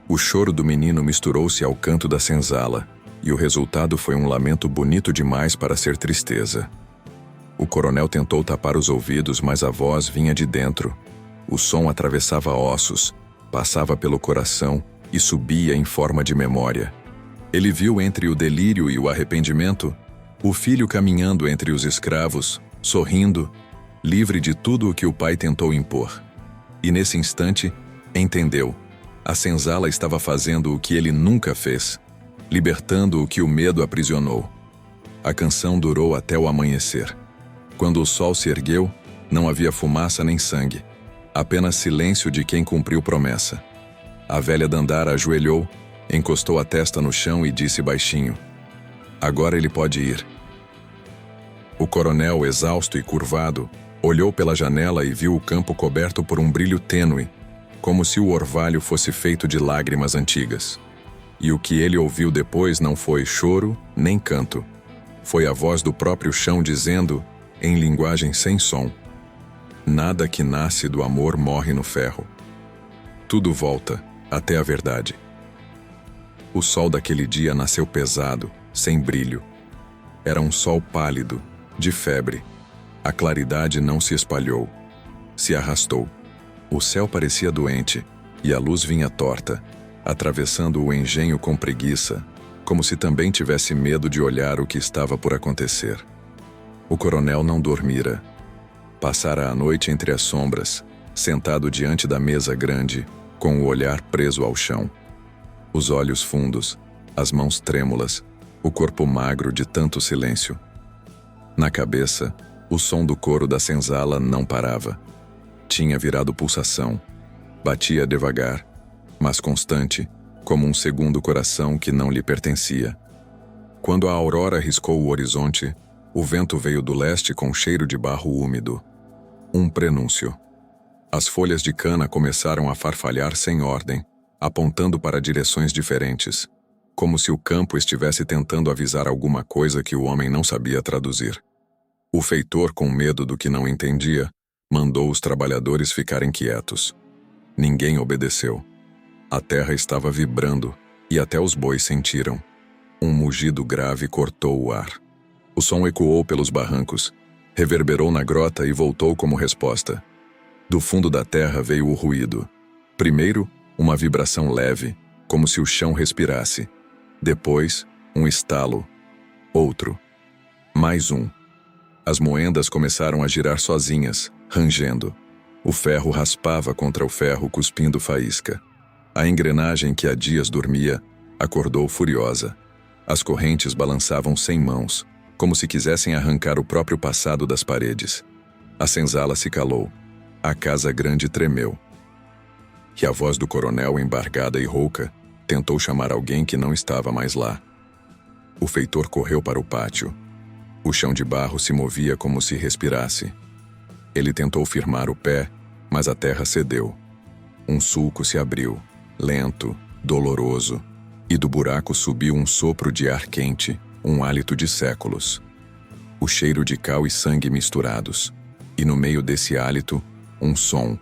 O choro do menino misturou-se ao canto da senzala, e o resultado foi um lamento bonito demais para ser tristeza. O coronel tentou tapar os ouvidos, mas a voz vinha de dentro. O som atravessava ossos, passava pelo coração e subia em forma de memória. Ele viu entre o delírio e o arrependimento o filho caminhando entre os escravos, sorrindo, livre de tudo o que o pai tentou impor. E nesse instante, entendeu. A senzala estava fazendo o que ele nunca fez, libertando o que o medo aprisionou. A canção durou até o amanhecer. Quando o sol se ergueu, não havia fumaça nem sangue, apenas silêncio de quem cumpriu promessa. A velha Dandara ajoelhou, encostou a testa no chão e disse baixinho: "Agora ele pode ir." O coronel, exausto e curvado, olhou pela janela e viu o campo coberto por um brilho tênue, como se o orvalho fosse feito de lágrimas antigas. E o que ele ouviu depois não foi choro nem canto. Foi a voz do próprio chão dizendo, em linguagem sem som: "Nada que nasce do amor morre no ferro." Tudo volta, até a verdade. O sol daquele dia nasceu pesado, sem brilho. Era um sol pálido, de febre. A claridade não se espalhou. Se arrastou. O céu parecia doente, e a luz vinha torta, atravessando o engenho com preguiça, como se também tivesse medo de olhar o que estava por acontecer. O coronel não dormira. Passara a noite entre as sombras, sentado diante da mesa grande, com o olhar preso ao chão. Os olhos fundos, as mãos trêmulas, o corpo magro de tanto silêncio. Na cabeça, o som do coro da senzala não parava. Tinha virado pulsação. Batia devagar, mas constante, como um segundo coração que não lhe pertencia. Quando a aurora riscou o horizonte, o vento veio do leste com cheiro de barro úmido. Um prenúncio. As folhas de cana começaram a farfalhar sem ordem, apontando para direções diferentes, como se o campo estivesse tentando avisar alguma coisa que o homem não sabia traduzir. O feitor, com medo do que não entendia, mandou os trabalhadores ficarem quietos. Ninguém obedeceu. A terra estava vibrando, e até os bois sentiram. Um mugido grave cortou o ar. O som ecoou pelos barrancos, reverberou na grota e voltou como resposta. Do fundo da terra veio o ruído. Primeiro, uma vibração leve, como se o chão respirasse. Depois, um estalo. Outro. Mais um. As moendas começaram a girar sozinhas, rangendo. O ferro raspava contra o ferro, cuspindo faísca. A engrenagem que há dias dormia, acordou furiosa. As correntes balançavam sem mãos, como se quisessem arrancar o próprio passado das paredes. A senzala se calou. A casa grande tremeu. E a voz do coronel, embargada e rouca, tentou chamar alguém que não estava mais lá. O feitor correu para o pátio. O chão de barro se movia como se respirasse. Ele tentou firmar o pé, mas a terra cedeu. Um sulco se abriu, lento, doloroso, e do buraco subiu um sopro de ar quente, um hálito de séculos. O cheiro de cal e sangue misturados, e no meio desse hálito, um som,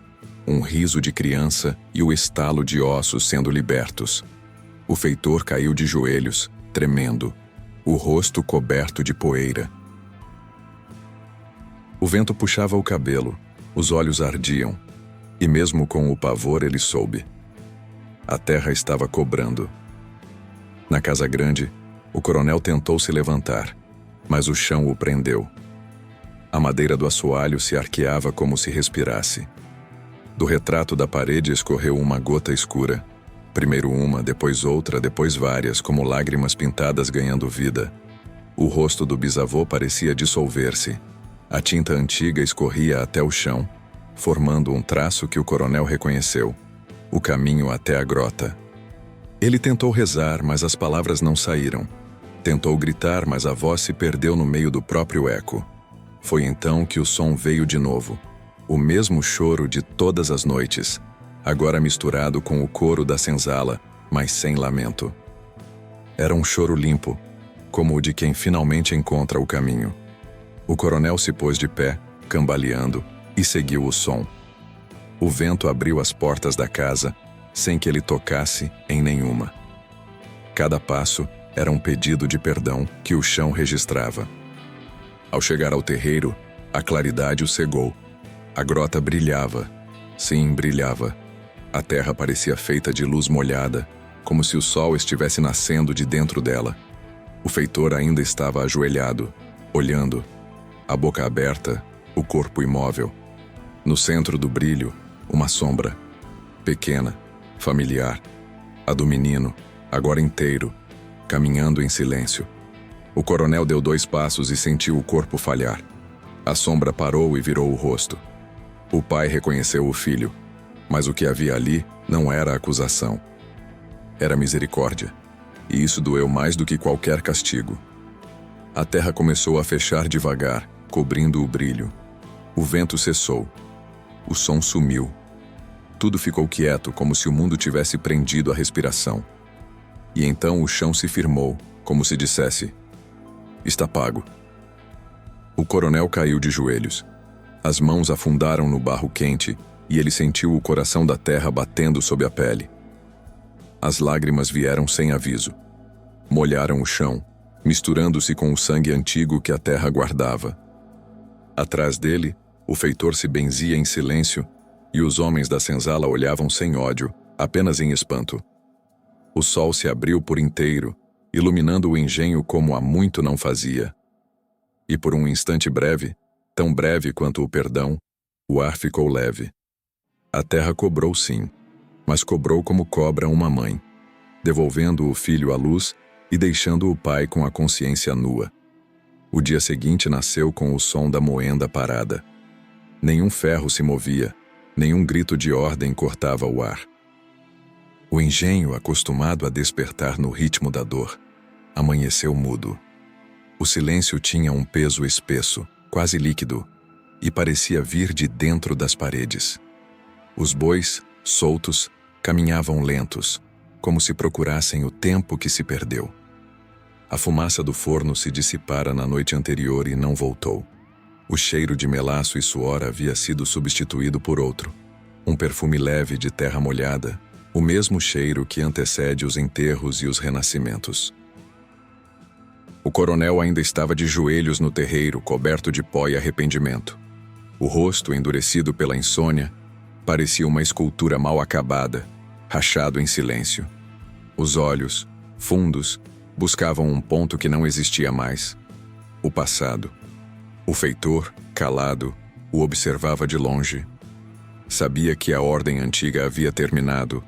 um riso de criança e o estalo de ossos sendo libertos. O feitor caiu de joelhos, tremendo, o rosto coberto de poeira. O vento puxava o cabelo, os olhos ardiam, e mesmo com o pavor ele soube. A terra estava cobrando. Na casa grande, o coronel tentou se levantar, mas o chão o prendeu. A madeira do assoalho se arqueava como se respirasse. Do retrato da parede escorreu uma gota escura. Primeiro uma, depois outra, depois várias, como lágrimas pintadas ganhando vida. O rosto do bisavô parecia dissolver-se. A tinta antiga escorria até o chão, formando um traço que o coronel reconheceu: o caminho até a grota. Ele tentou rezar, mas as palavras não saíram. Tentou gritar, mas a voz se perdeu no meio do próprio eco. Foi então que o som veio de novo. O mesmo choro de todas as noites, agora misturado com o coro da senzala, mas sem lamento. Era um choro limpo, como o de quem finalmente encontra o caminho. O coronel se pôs de pé, cambaleando, e seguiu o som. O vento abriu as portas da casa, sem que ele tocasse em nenhuma. Cada passo era um pedido de perdão que o chão registrava. Ao chegar ao terreiro, a claridade o cegou. A grota brilhava. Sim, brilhava. A terra parecia feita de luz molhada, como se o sol estivesse nascendo de dentro dela. O feitor ainda estava ajoelhado, olhando, a boca aberta, o corpo imóvel. No centro do brilho, uma sombra, pequena, familiar, a do menino, agora inteiro, caminhando em silêncio. O coronel deu 2 passos e sentiu o corpo falhar. A sombra parou e virou o rosto. O pai reconheceu o filho, mas o que havia ali não era acusação. Era misericórdia, e isso doeu mais do que qualquer castigo. A terra começou a fechar devagar, cobrindo o brilho. O vento cessou. O som sumiu. Tudo ficou quieto, como se o mundo tivesse prendido a respiração. E então o chão se firmou, como se dissesse: está pago. O coronel caiu de joelhos. As mãos afundaram no barro quente e ele sentiu o coração da terra batendo sob a pele. As lágrimas vieram sem aviso. Molharam o chão, misturando-se com o sangue antigo que a terra guardava. Atrás dele, o feitor se benzia em silêncio e os homens da senzala olhavam sem ódio, apenas em espanto. O sol se abriu por inteiro, iluminando o engenho como há muito não fazia. E por um instante breve, tão breve quanto o perdão, o ar ficou leve. A terra cobrou sim, mas cobrou como cobra uma mãe, devolvendo o filho à luz e deixando o pai com a consciência nua. O dia seguinte nasceu com o som da moenda parada. Nenhum ferro se movia, nenhum grito de ordem cortava o ar. O engenho, acostumado a despertar no ritmo da dor, amanheceu mudo. O silêncio tinha um peso espesso, quase líquido, e parecia vir de dentro das paredes. Os bois, soltos, caminhavam lentos, como se procurassem o tempo que se perdeu. A fumaça do forno se dissipara na noite anterior e não voltou. O cheiro de melaço e suor havia sido substituído por outro, um perfume leve de terra molhada, o mesmo cheiro que antecede os enterros e os renascimentos. O coronel ainda estava de joelhos no terreiro, coberto de pó e arrependimento. O rosto, endurecido pela insônia, parecia uma escultura mal acabada, rachado em silêncio. Os olhos, fundos, buscavam um ponto que não existia mais: o passado. O feitor, calado, o observava de longe. Sabia que a ordem antiga havia terminado,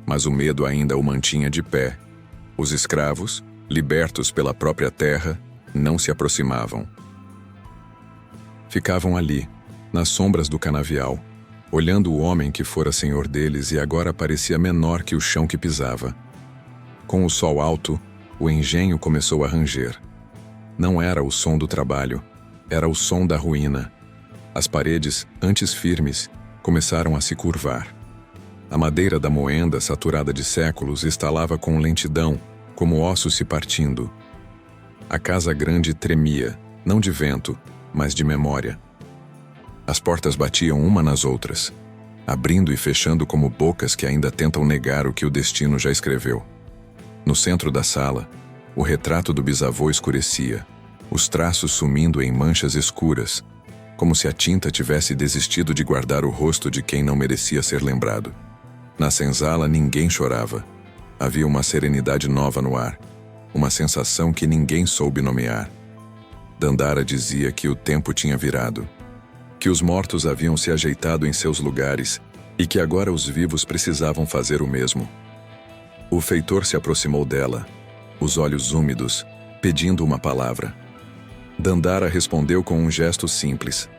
mas o medo ainda o mantinha de pé. Os escravos, libertos pela própria terra, não se aproximavam. Ficavam ali, nas sombras do canavial, olhando o homem que fora senhor deles e agora parecia menor que o chão que pisava. Com o sol alto, o engenho começou a ranger. Não era o som do trabalho, era o som da ruína. As paredes, antes firmes, começaram a se curvar. A madeira da moenda, saturada de séculos, estalava com lentidão, como ossos se partindo. A casa grande tremia, não de vento, mas de memória. As portas batiam uma nas outras, abrindo e fechando como bocas que ainda tentam negar o que o destino já escreveu. No centro da sala, o retrato do bisavô escurecia, os traços sumindo em manchas escuras, como se a tinta tivesse desistido de guardar o rosto de quem não merecia ser lembrado. Na senzala ninguém chorava. Havia uma serenidade nova no ar, uma sensação que ninguém soube nomear. Dandara dizia que o tempo tinha virado, que os mortos haviam se ajeitado em seus lugares e que agora os vivos precisavam fazer o mesmo. O feitor se aproximou dela, os olhos úmidos, pedindo uma palavra. Dandara respondeu com um gesto simples.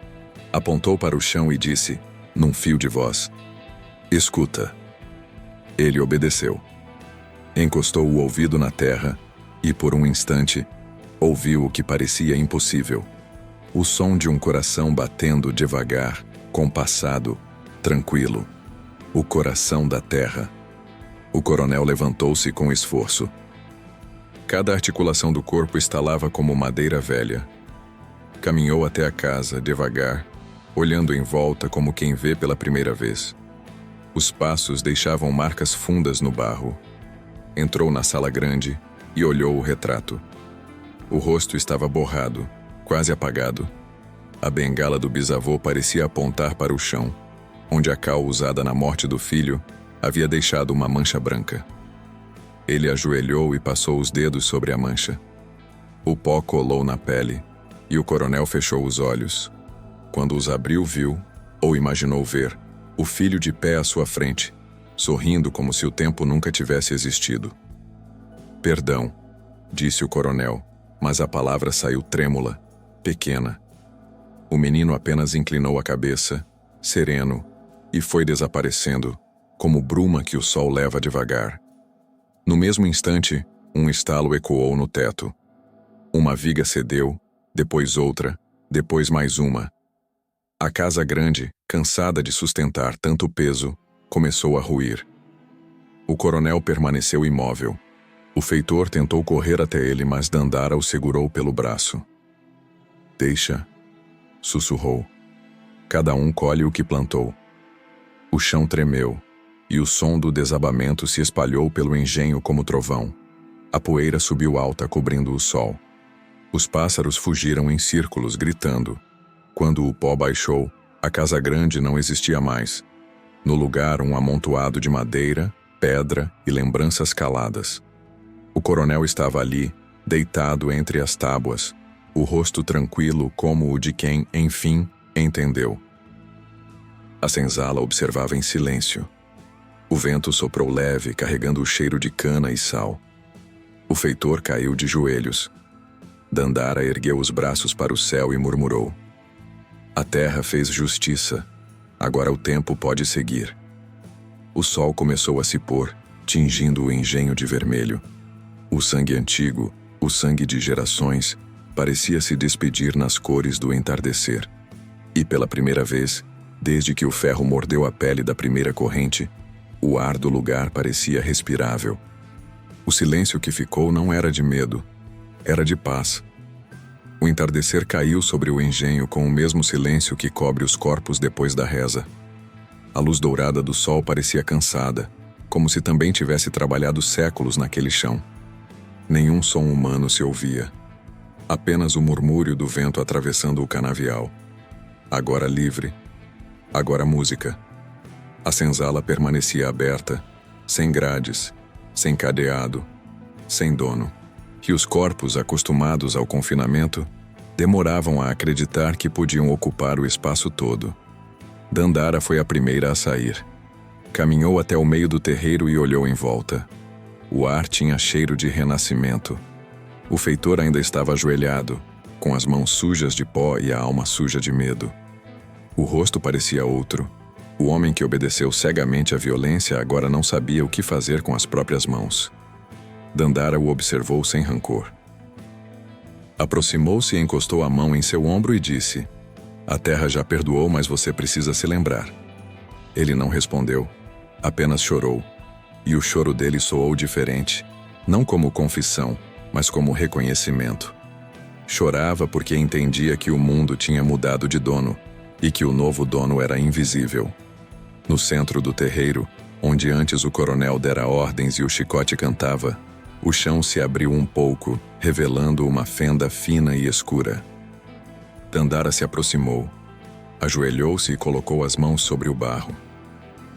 Apontou para o chão e disse, num fio de voz: "Escuta." Ele obedeceu. Encostou o ouvido na terra e, por um instante, ouviu o que parecia impossível. O som de um coração batendo devagar, compassado, tranquilo. O coração da terra. O coronel levantou-se com esforço. Cada articulação do corpo estalava como madeira velha. Caminhou até a casa, devagar, olhando em volta como quem vê pela primeira vez. Os passos deixavam marcas fundas no barro. Entrou na sala grande e olhou o retrato. O rosto estava borrado, quase apagado. A bengala do bisavô parecia apontar para o chão, onde a cal usada na morte do filho havia deixado uma mancha branca. Ele ajoelhou e passou os dedos sobre a mancha. O pó colou na pele e o coronel fechou os olhos. Quando os abriu, viu, ou imaginou ver, o filho de pé à sua frente, sorrindo como se o tempo nunca tivesse existido. "Perdão", disse o coronel, mas a palavra saiu trêmula, pequena. O menino apenas inclinou a cabeça, sereno, e foi desaparecendo, como bruma que o sol leva devagar. No mesmo instante, um estalo ecoou no teto. Uma viga cedeu, depois outra, depois mais uma. A casa grande, cansada de sustentar tanto peso, começou a ruir. O coronel permaneceu imóvel. O feitor tentou correr até ele, mas Dandara o segurou pelo braço. "Deixa", sussurrou. "Cada um colhe o que plantou." O chão tremeu, e o som do desabamento se espalhou pelo engenho como trovão. A poeira subiu alta, cobrindo o sol. Os pássaros fugiram em círculos, gritando. Quando o pó baixou, a casa grande não existia mais. No lugar, um amontoado de madeira, pedra e lembranças caladas. O coronel estava ali, deitado entre as tábuas, o rosto tranquilo como o de quem, enfim, entendeu. A senzala observava em silêncio. O vento soprou leve, carregando o cheiro de cana e sal. O feitor caiu de joelhos. Dandara ergueu os braços para o céu e murmurou: "A terra fez justiça. Agora o tempo pode seguir." O sol começou a se pôr, tingindo o engenho de vermelho. O sangue antigo, o sangue de gerações, parecia se despedir nas cores do entardecer. E pela primeira vez, desde que o ferro mordeu a pele da primeira corrente, o ar do lugar parecia respirável. O silêncio que ficou não era de medo, era de paz. O entardecer caiu sobre o engenho com o mesmo silêncio que cobre os corpos depois da reza. A luz dourada do sol parecia cansada, como se também tivesse trabalhado séculos naquele chão. Nenhum som humano se ouvia. Apenas o murmúrio do vento atravessando o canavial. Agora livre. Agora música. A senzala permanecia aberta, sem grades, sem cadeado, sem dono. E os corpos, acostumados ao confinamento, demoravam a acreditar que podiam ocupar o espaço todo. Dandara foi a primeira a sair. Caminhou até o meio do terreiro e olhou em volta. O ar tinha cheiro de renascimento. O feitor ainda estava ajoelhado, com as mãos sujas de pó e a alma suja de medo. O rosto parecia outro. O homem que obedeceu cegamente à violência agora não sabia o que fazer com as próprias mãos. Dandara o observou sem rancor. Aproximou-se e encostou a mão em seu ombro e disse: "A terra já perdoou, mas você precisa se lembrar." Ele não respondeu, apenas chorou. E o choro dele soou diferente, não como confissão, mas como reconhecimento. Chorava porque entendia que o mundo tinha mudado de dono e que o novo dono era invisível. No centro do terreiro, onde antes o coronel dera ordens e o chicote cantava, o chão se abriu um pouco, revelando uma fenda fina e escura. Dandara se aproximou, ajoelhou-se e colocou as mãos sobre o barro.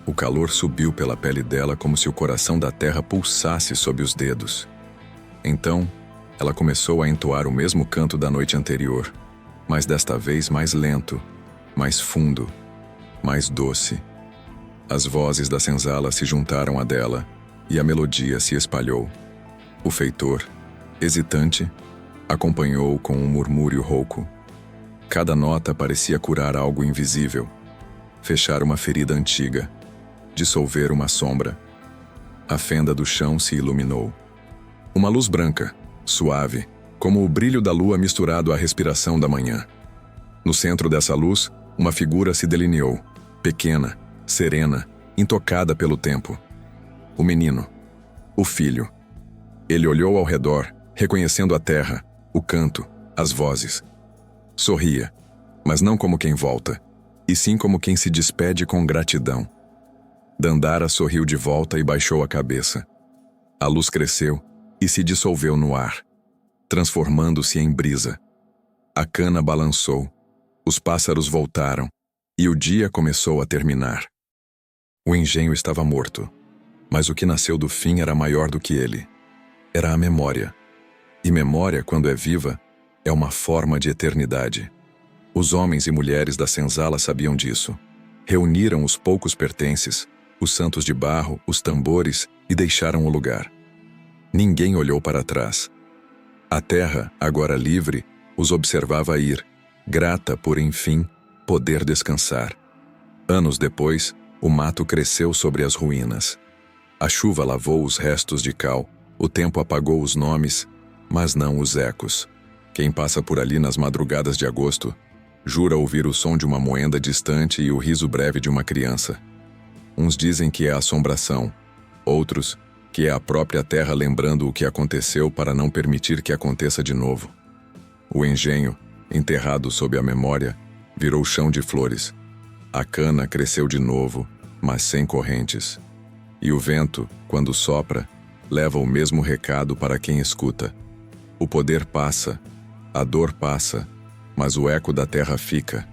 O calor subiu pela pele dela como se o coração da terra pulsasse sob os dedos. Então, ela começou a entoar o mesmo canto da noite anterior, mas desta vez mais lento, mais fundo, mais doce. As vozes da senzala se juntaram à dela e a melodia se espalhou. O feitor, hesitante, acompanhou com um murmúrio rouco. Cada nota parecia curar algo invisível, fechar uma ferida antiga, dissolver uma sombra. A fenda do chão se iluminou. Uma luz branca, suave, como o brilho da lua misturado à respiração da manhã. No centro dessa luz, uma figura se delineou, pequena, serena, intocada pelo tempo. O menino. O filho. Ele olhou ao redor, reconhecendo a terra, o canto, as vozes. Sorria, mas não como quem volta, e sim como quem se despede com gratidão. Dandara sorriu de volta e baixou a cabeça. A luz cresceu e se dissolveu no ar, transformando-se em brisa. A cana balançou, os pássaros voltaram, e o dia começou a terminar. O engenho estava morto, mas o que nasceu do fim era maior do que ele. Era a memória. E memória, quando é viva, é uma forma de eternidade. Os homens e mulheres da senzala sabiam disso. Reuniram os poucos pertences, os santos de barro, os tambores, e deixaram o lugar. Ninguém olhou para trás. A terra, agora livre, os observava ir, grata por, enfim, poder descansar. Anos depois, o mato cresceu sobre as ruínas. A chuva lavou os restos de cal, o tempo apagou os nomes, mas não os ecos. Quem passa por ali nas madrugadas de agosto, jura ouvir o som de uma moenda distante e o riso breve de uma criança. Uns dizem que é assombração, outros que é a própria terra lembrando o que aconteceu para não permitir que aconteça de novo. O engenho, enterrado sob a memória, virou chão de flores. A cana cresceu de novo, mas sem correntes. E o vento, quando sopra, leva o mesmo recado para quem escuta. O poder passa, a dor passa, mas o eco da terra fica.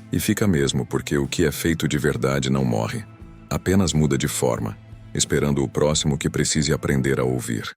E fica mesmo, porque o que é feito de verdade não morre. Apenas muda de forma, esperando o próximo que precise aprender a ouvir.